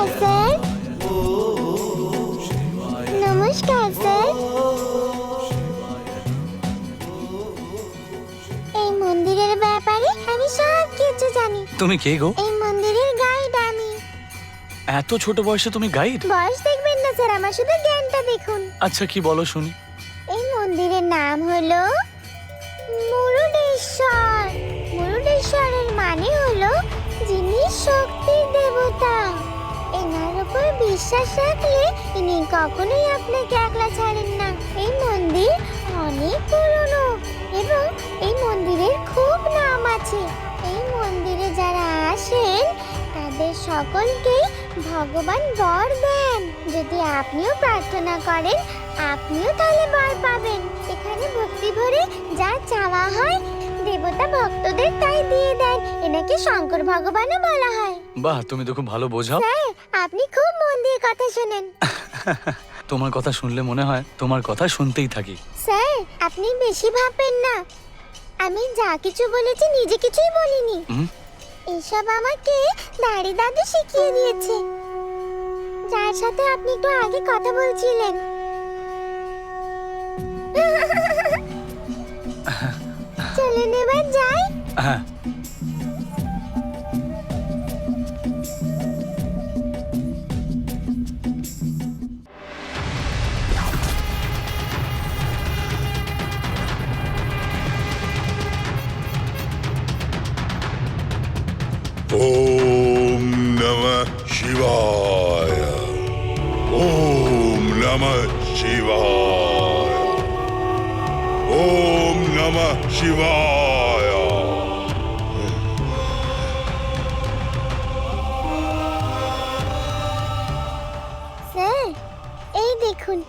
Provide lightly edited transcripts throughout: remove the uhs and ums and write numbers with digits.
নমস্কার স্যার। নমস্কার স্যার। এই মন্দিরের ব্যাপারে আমি সব কিছু জানি। তুমি কে গো? এই মন্দিরের গাইড আমি। এত ছোট বয়সে তুমি গাইড? বয়স দেখবেন না স্যার, আমার শুধু জ্ঞানটা দেখুন। আচ্ছা, কি বলো শুনি। এই মন্দিরের নাম হলো মুরুডেশ্বর। মুরুডেশ্বরের মানে হলো যিনি শক্তির দেবতা। এনার উপর বিশ্বাস রাখলে ইনি কখনোই আপনাকে একলা ছাড়েন না। এই মন্দির অনেক পুরনো এবং এই মন্দিরের খুব নাম আছে। এই মন্দিরে যারা আসেন তাদের সকলকেই ভগবান বর দেন। যদি আপনিও প্রার্থনা করেন আপনিও তাহলে বর পাবেন। এখানে ভক্তি ভরে যা চাওয়া হয় দেবতা ভক্তদের তাই দিয়ে দেন। এনাকে শঙ্কর ভগবানও বলা হয়। বাহ, তুমি তো খুব ভালো বোঝাও। স্যার, আপনি খুব মন দিয়ে কথা শোনেন। তোমার কথা শুনলে মনে হয় তোমার কথা শুনতেই থাকি। স্যার, আপনি বেশি ভাববেন না। আমি যা কিছু বলেছি নিজে কিছুই বলিনি। এসব আমাকে দাড়ি দাদু শিখিয়ে দিয়েছে, যার সাথে আপনি একটু আগে কথা বলছিলেন। চলেন এবার যাই। হ্যাঁ। ओम नमः शिवाय। ओम नमः शिवाय। ओम नमः शिवाय। স্যার, এই দেখুন,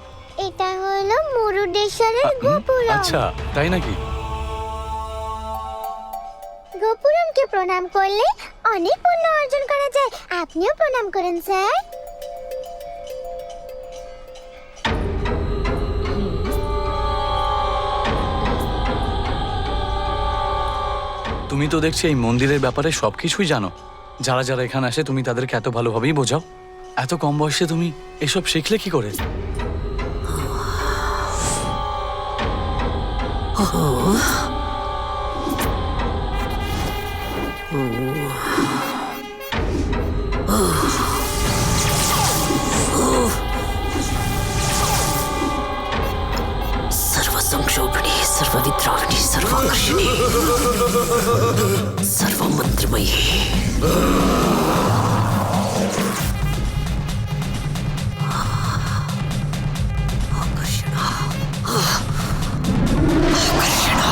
এটা হলো মুরুডেশ্বরের গোপুরম। আচ্ছা, তাই নাকি? গোপুরমকে প্রণাম করলে অনেক পুণ্য অর্জন করা যায়। আপনিও প্রণাম করেন স্যার। তুমি তো দেখছি এই মন্দিরের ব্যাপারে সবকিছুই জানো। যারা যারা এখানে আসে তুমি তাদেরকে এত ভালোভাবেই বোঝাও। এত কম বয়সে তুমি এসব শিখলে কি করে? सर्वसंक्षोभिणी सर्वविद्राविणी सर्वाकर्षिणी सर्वमन्त्रमयी आकर्षणा आकर्षणा।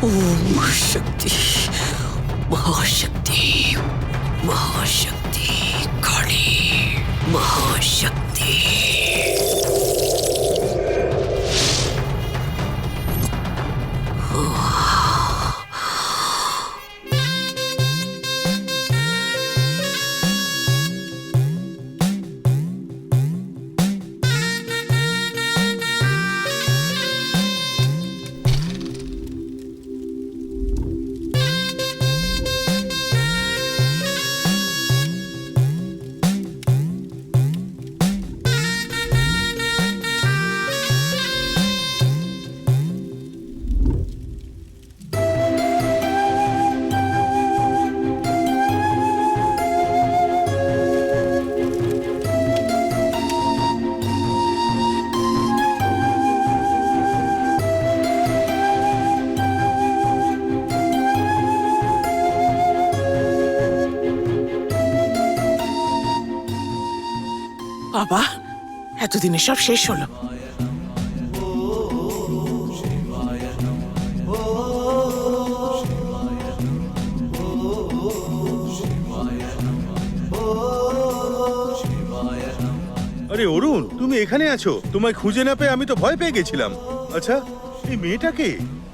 ओम शक्ति महाशक्ति महाशक्ति काली महाशक्ति। বাবা, এতদিনে সব শেষ হলো। আরে অরুণ, তুমি এখানে আছো? তোমায় খুঁজে না পেয়ে আমি তো ভয় পেয়ে গেছিলাম। আচ্ছা, এই মেয়েটাকে?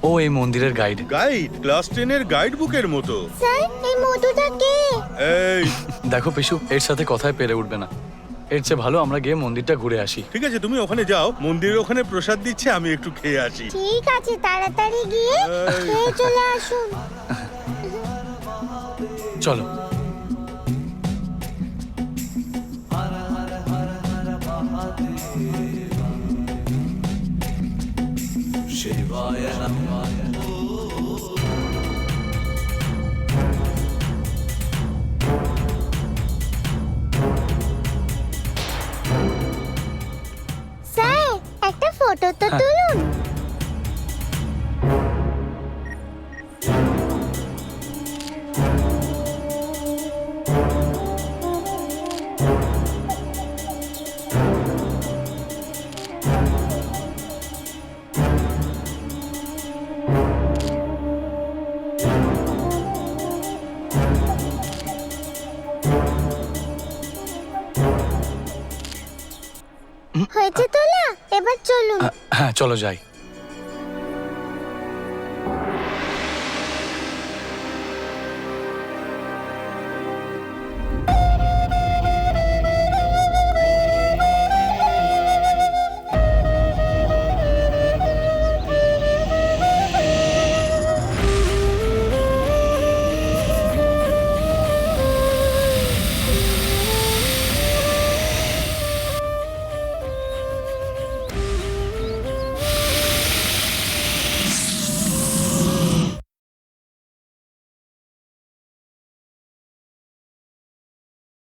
ও এই মন্দিরের গাইড। গাইড? ক্লাস 10 এর গাইড বুকের মতো। স্যার এই মধুটা কে? এই, দেখো পিসু, এর সাথে কথায় পেরে উঠবে না। এর চেয়ে ভালো আমরা গিয়ে মন্দিরটা ঘুরে আসি। ঠিক আছে, তুমি ওখানে যাও, মন্দিরের ওখানে প্রসাদ দিচ্ছে, আমি একটু খেয়ে আসি। ঠিক আছে, তাড়াতাড়ি গিয়ে এই। খেয়ে চলে আসুন। চলো। স্যার একটা ফটো তো হ্যাঁ। তুলুন। হয়েছে তোলা, এবার চলুন। হ্যাঁ চলো যাই।